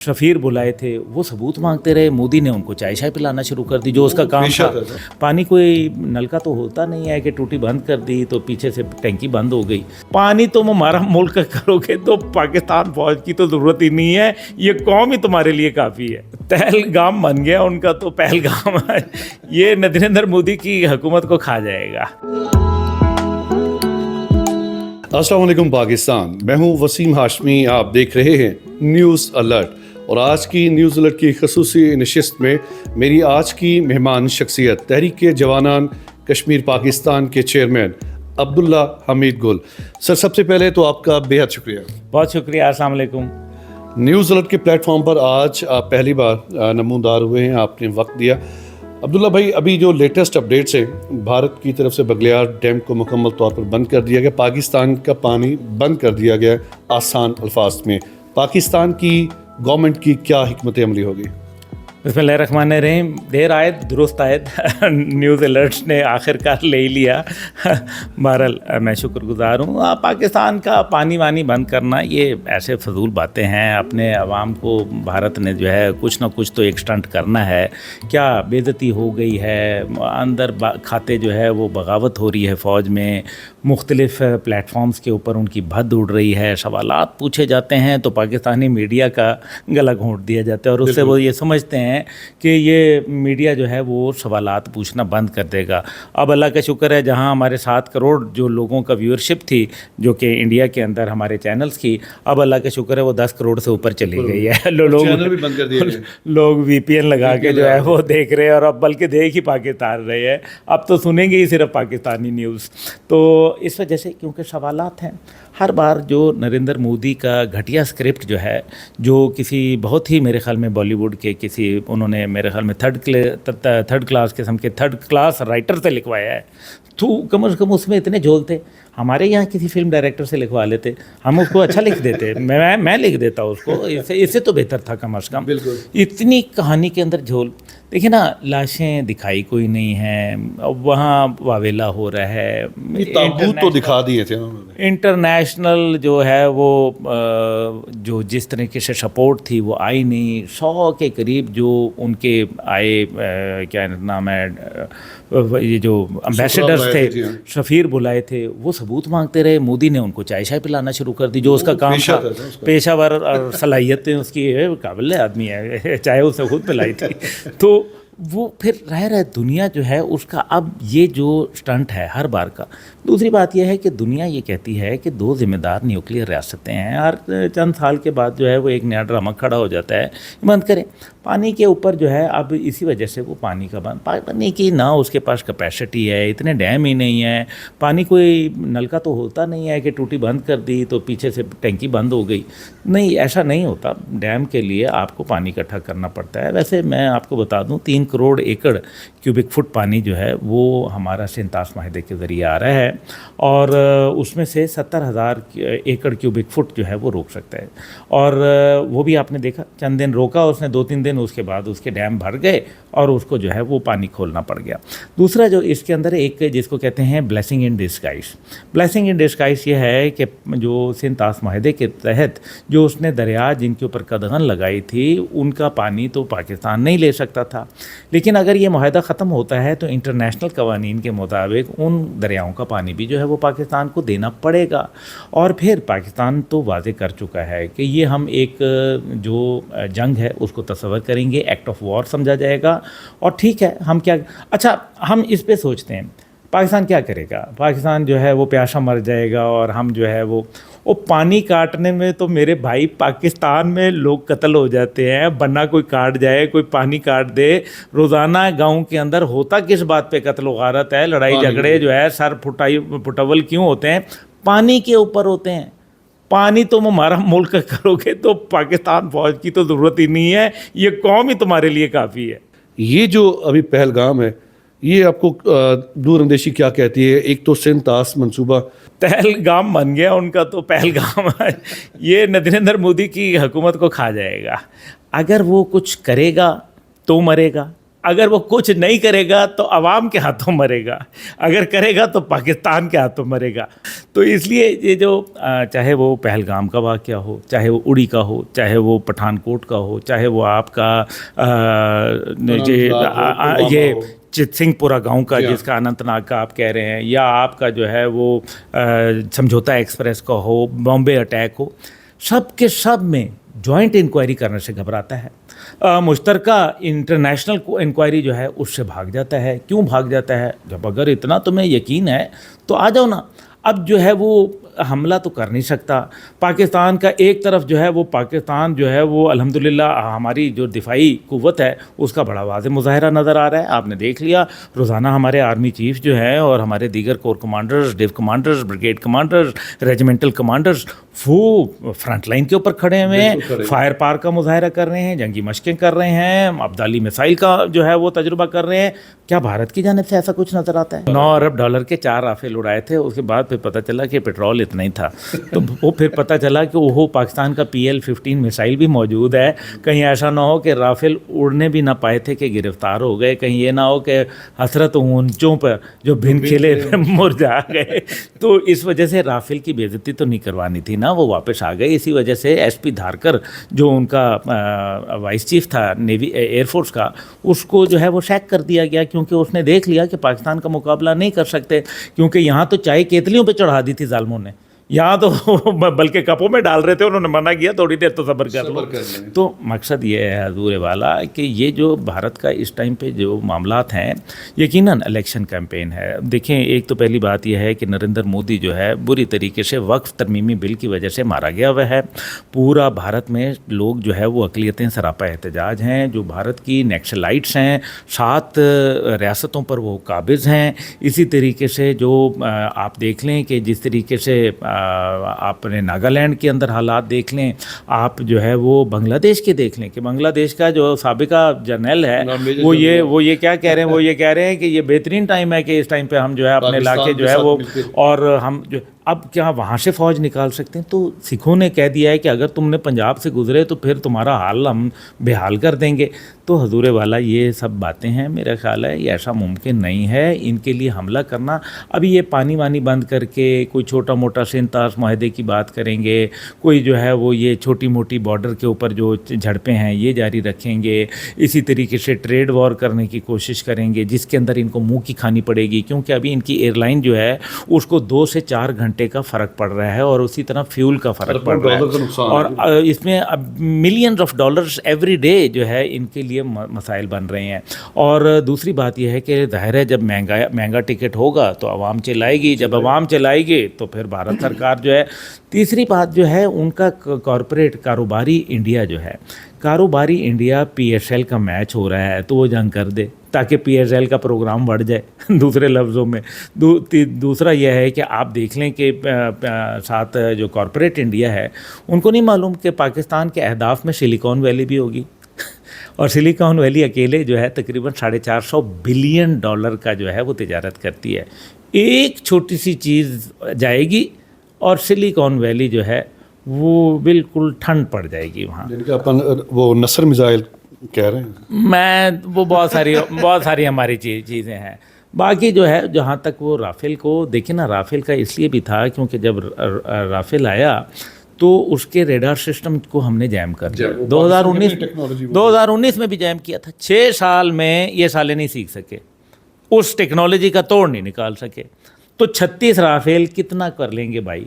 शफीर बुलाए थे, वो सबूत मांगते रहे। मोदी ने उनको चाय शाय पिलाना शुरू कर दी, जो उसका काम था। पानी कोई नलका तो होता नहीं है कि टूटी बंद कर दी तो पीछे से टैंकी बंद हो गई। पानी तुम हमारा मुल्क करोगे तो पाकिस्तान फौज की तो ज़रूरत ही नहीं है, ये कौम ही तुम्हारे लिए काफ़ी है। पहलगाम बन गया उनका तो पहलगाम ये नरेंद्र मोदी की हुकूमत को खा जाएगा। अस्सलाम वालेकुम पाकिस्तान, मैं हूं वसीम हाशमी। आप देख रहे हैं न्यूज़ अलर्ट और आज की न्यूज़ अलर्ट की खसूसी नशिस्त में मेरी आज की मेहमान शख्सियत तहरीक जवानान कश्मीर पाकिस्तान के चेयरमैन अब्दुल्ला हमीद गुल। सर, सबसे पहले तो आपका बेहद शुक्रिया। बहुत शुक्रिया। अस्सलाम वालेकुम। न्यूज़ अलर्ट के प्लेटफॉर्म पर आज आप पहली बार नमूदार हुए हैं, आपने वक्त दिया। अब्दुल्ला भाई, अभी जो लेटेस्ट अपडेट्स हैं, भारत की तरफ से बगलियार डैम को मुकम्मल तौर पर बंद कर दिया गया, पाकिस्तान का पानी बंद कर दिया गया। आसान अल्फाज में पाकिस्तान की गवर्नमेंट की क्या हिकमत अमली होगी? बिस्मिल्लाहिर्रहमानिर्रहीम। देर आयद दुरुस्त आयद न्यूज़ अलर्ट्स ने आखिरकार ले ही लिया। बहरहाल मैं शुक्रगुजार हूँ। पाकिस्तान का पानी वानी बंद करना ये ऐसे फजूल बातें हैं। अपने अवाम को भारत ने जो है कुछ ना कुछ तो एक स्टंट करना है। क्या बेइज्जती हो गई है, अंदर खाते जो है वो बगावत हो रही है फ़ौज में, मुख्तलिफ प्लेटफॉर्म्स के ऊपर उनकी भद्द उड़ रही है, सवालात पूछे जाते हैं तो पाकिस्तानी मीडिया का गला घोंट दिया जाता है और उससे वो ये समझते हैं कि ये मीडिया जो है वो सवालात पूछना बंद कर देगा। अब अल्लाह का शुक्र है, जहां हमारे 7 करोड़ जो लोगों का व्यूअरशिप थी जो कि इंडिया के अंदर हमारे चैनल्स की, अब अल्लाह का शुक्र है वो 10 करोड़ से ऊपर चली गई है। लोग VPN लगा के जो है वो देख रहे हैं और अब बल्कि देख ही पाकिस्तान रहे हैं। अब तो सुनेंगे ही सिर्फ पाकिस्तानी न्यूज़। तो इस वजह से क्योंकि सवालात हैं, हर बार जो नरेंद्र मोदी का घटिया स्क्रिप्ट जो है, जो किसी बहुत ही मेरे ख्याल में बॉलीवुड के किसी, उन्होंने मेरे ख्याल में थर्ड क्लास किस्म के थर्ड क्लास राइटर से लिखवाया है, तो कम से कम उसमें इतने झोल थे। हमारे यहाँ किसी फिल्म डायरेक्टर से लिखवा लेते, हम उसको अच्छा लिख देते। मैं लिख देता उसको, इससे तो बेहतर था कम से कम। इतनी कहानी के अंदर झोल। देखिए ना, लाशें दिखाई कोई नहीं है, वहाँ वावेला हो रहा है। ताबूत तो दिखा दिए थे उन्होंने। इंटरनेशनल जो है वो जो जिस तरीके से सपोर्ट थी वो आई नहीं। 100 के करीब जो उनके आए, क्या नाम है, ये जो एम्बेसडर्स थे, शफीर बुलाए थे, वो सबूत मांगते रहे। मोदी ने उनको चाय शाय पिलाना शुरू कर दी, जो उसका काम था। पेशावर और सलाहियतें उसकी काबिल आदमी है, चाहे उसने खुद पिलाई थी। तो वो फिर रह रहे दुनिया जो है उसका अब ये जो स्टंट है हर बार का। दूसरी बात यह है कि दुनिया ये कहती है कि 2 ज़िम्मेदार न्यूक्लियर रियासतें हैं। हर चंद साल के बाद जो है वो एक नया ड्रामा खड़ा हो जाता है, बंद करें पानी के ऊपर जो है। अब इसी वजह से वो पानी का बंद, पानी की ना उसके पास कैपेसिटी है, इतने डैम ही नहीं है। पानी कोई नलका तो होता नहीं है कि टूटी बंद कर दी तो पीछे से टैंकी बंद हो गई। नहीं, ऐसा नहीं होता। डैम के लिए आपको पानी इकट्ठा करना पड़ता है। वैसे मैं आपको बता दूं, 3 करोड़ एकड़ क्यूबिक फुट पानी जो है वो हमारा सिंतास माहिदे के ज़रिए आ रहा है और उसमें से 70,000 एकड़ क्यूबिक फुट जो है वो रोक सकता है। और वो भी आपने देखा, चंद दिन रोका उसने, 2-3 दिन, उसके बाद उसके डैम भर गए और उसको जो है वो पानी खोलना पड़ गया। दूसरा जो इसके अंदर एक जिसको कहते हैं blessing in disguise. Blessing in disguise ये है कि जो सिंतास माहिदे के तहत जो उसने दरिया जिनके ऊपर कदगन लगाई थी उनका पानी तो पाकिस्तान नहीं ले सकता था, लेकिन अगर ये माहिदा ख़त्म होता है तो इंटरनेशनल कवानीन के मुताबिक उन दरियाओं का पानी भी जो है वो पाकिस्तान को देना पड़ेगा। और फिर पाकिस्तान तो वाज़े कर चुका है कि ये हम एक जो जंग है उसको तस्वर करेंगे, एक्ट ऑफ वॉर समझा जाएगा। और ठीक है, हम क्या, अच्छा हम इस पे सोचते हैं पाकिस्तान क्या करेगा। पाकिस्तान जो है वो प्यासा मर जाएगा और हम जो है वो पानी काटने में तो मेरे भाई पाकिस्तान में लोग कत्ल हो जाते हैं। बन्ना कोई काट जाए, कोई पानी काट दे, रोज़ाना गांव के अंदर होता किस बात पे कत्ल व गारत है, लड़ाई झगड़े जो है सर फुटवल क्यों होते हैं? पानी के ऊपर होते हैं। पानी तुम हमारा मुल्क करोगे तो पाकिस्तान फौज की तो ज़रूरत ही नहीं है, ये कौम ही तुम्हारे लिए काफ़ी है। ये जो अभी पहलगाम है, ये आपको दूर अंदेशी क्या कहती है? एक तो सिंतास मंसूबा पहलगाम बन गया उनका तो पहलगाम ये नरेंद्र मोदी की हुकूमत को खा जाएगा। अगर वो कुछ करेगा तो मरेगा, اگر وہ کچھ نہیں کرے گا تو عوام کے ہاتھوں مرے گا، اگر کرے گا تو پاکستان کے ہاتھوں مرے گا. تو اس لیے یہ جو چاہے وہ پہلگام کا واقعہ ہو، چاہے وہ اڑی کا ہو، چاہے وہ پٹھان کوٹ کا ہو، چاہے وہ آپ کا یہ سنگھ پورہ گاؤں کا جس کا اننت ناگ کا آپ کہہ رہے ہیں، یا آپ کا جو ہے وہ سمجھوتا ایکسپریس کا ہو، بامبے اٹیک ہو، سب کے سب میں جوائنٹ انکوائری کرنے سے گھبراتا ہے. مشترکہ انٹرنیشنل انکوائری جو ہے اس سے بھاگ جاتا ہے. کیوں بھاگ جاتا ہے؟ جب اگر اتنا تمہیں یقین ہے تو آ جاؤ نا. اب جو ہے وہ حملہ تو کر نہیں سکتا. پاکستان کا ایک طرف جو ہے وہ پاکستان جو ہے وہ الحمدللہ ہماری جو دفاعی قوت ہے اس کا بڑا واضح مظاہرہ نظر آ رہا ہے. آپ نے دیکھ لیا روزانہ ہمارے آرمی چیف جو ہیں اور ہمارے دیگر corps commanders, div commanders, brigade commanders, regimental commanders وہ فرنٹ لائن کے اوپر کھڑے ہوئے ہیں، فائر پار کا مظاہرہ کر رہے ہیں، جنگی مشقیں کر رہے ہیں، ابدالی میسائل کا جو ہے وہ تجربہ کر رہے ہیں. کیا بھارت کی جانب سے ایسا کچھ نظر آتا ہے؟ 9 ارب ڈالر کے 4 رافیل اڑائے تھے. اس کے بعد پھر پتہ چلا کہ پیٹرول اتنا ہی تھا. تو وہ پھر پتہ چلا کہ وہ پاکستان کا PL-15 میسائل بھی موجود ہے. کہیں ایسا نہ ہو کہ رافیل اڑنے بھی نہ پائے تھے کہ گرفتار ہو گئے. کہیں یہ نہ ہو کہ حسرت اونچوں پر جو بھن کھلے مرجھا گئے. تو اس وجہ سے رافیل کی بے عزتی تو نہیں کروانی تھی نا، وہ واپس آ گئے. اسی وجہ سے SP دھارکر جو ان کا وائس چیف تھا نیوی ایئر فورس کا، اس کو جو ہے وہ سیک کر دیا گیا، کیونکہ اس نے دیکھ لیا کہ پاکستان کا مقابلہ نہیں کر سکتے. کیونکہ یہاں تو چائے کیتلیوں پہ چڑھا دی تھی ظالموں نے، یہاں تو بلکہ کپوں میں ڈال رہے تھے. انہوں نے منع کیا تھوڑی دیر تو صبر کر لو. تو مقصد یہ ہے حضور والا کہ یہ جو بھارت کا اس ٹائم پہ جو معاملات ہیں، یقیناً الیکشن کیمپین ہے. دیکھیں ایک تو پہلی بات یہ ہے کہ نریندر مودی جو ہے بری طریقے سے وقف ترمیمی بل کی وجہ سے مارا گیا ہوا ہے. پورا بھارت میں لوگ جو ہے وہ اقلیتیں سراپا احتجاج ہیں، جو بھارت کی نیکسلائٹس ہیں، 7 ریاستوں پر وہ قابض ہیں. اسی طریقے سے جو آپ دیکھ لیں کہ جس طریقے سے آپ نے ناگالینڈ کے اندر حالات دیکھ لیں، آپ جو ہے وہ بنگلہ دیش کے دیکھ لیں کہ بنگلہ دیش کا جو سابقہ جرنیل ہے وہ یہ کیا کہہ رہے ہیں، وہ یہ کہہ رہے ہیں کہ یہ بہترین ٹائم ہے کہ اس ٹائم پہ ہم جو ہے اپنے علاقے جو ہے وہ، اور ہم جو اب کیا وہاں سے فوج نکال سکتے ہیں. تو سکھوں نے کہہ دیا ہے کہ اگر تم نے پنجاب سے گزرے تو پھر تمہارا حال ہم بحال کر دیں گے. تو حضور والا یہ سب باتیں ہیں، میرا خیال ہے یہ ایسا ممکن نہیں ہے ان کے لیے حملہ کرنا. ابھی یہ پانی وانی بند کر کے کوئی چھوٹا موٹا سنتاس معاہدے کی بات کریں گے، کوئی جو ہے وہ یہ چھوٹی موٹی بارڈر کے اوپر جو جھڑپیں ہیں یہ جاری رکھیں گے. اسی طریقے سے ٹریڈ وار کرنے کی کوشش کریں گے جس کے اندر ان کو منہ کی کھانی پڑے گی، کیونکہ ابھی ان کی ایئر لائن جو ہے اس کو 2 سے 4 گھنٹے کا فرق پڑ رہا ہے، اور اسی طرح فیول کا فرق پڑ رہا ہے، اور اس میں اب millions of dollars every day جو ہے ان کے لیے مسائل بن رہے ہیں. اور دوسری بات یہ ہے کہ ظاہر ہے جب مہنگا ٹکٹ ہوگا تو عوام چلائے گی، جب عوام چلائے گی تو پھر بھارت سرکار جو ہے. تیسری بات جو ہے ان کا کارپوریٹ کاروباری انڈیا جو ہے، کاروباری انڈیا PSL کا میچ ہو رہا ہے تو وہ جنگ کر دے تاکہ PSL کا پروگرام بڑھ جائے. دوسرے لفظوں میں دوسرا یہ ہے کہ آپ دیکھ لیں کہ ساتھ جو کارپوریٹ انڈیا ہے ان کو نہیں معلوم کہ پاکستان کے اہداف میں سلیکان ویلی بھی ہوگی. اور سلیکان ویلی اکیلے جو ہے تقریباً $450 بلین کا جو ہے وہ تجارت کرتی ہے. ایک چھوٹی سی چیز جائے گی اور سلیکان ویلی جو ہے وہ بالکل ٹھنڈ پڑ جائے گی وہاں. جن کا اپن وہ نصر میزائل کہہ رہے ہیں، میں وہ بہت ساری ہماری چیزیں ہیں. باقی جو ہے جہاں تک وہ رافیل کو دیکھیں نا، رافیل کا اس لیے بھی تھا کیونکہ جب رافیل آیا تو اس کے ریڈار سسٹم کو ہم نے جیم کر دیا. 2019 میں بھی جیم کیا تھا. 6 سال میں یہ سالے نہیں سیکھ سکے، اس ٹیکنالوجی کا توڑ نہیں نکال سکے. تو 36 رافیل کتنا کر لیں گے بھائی؟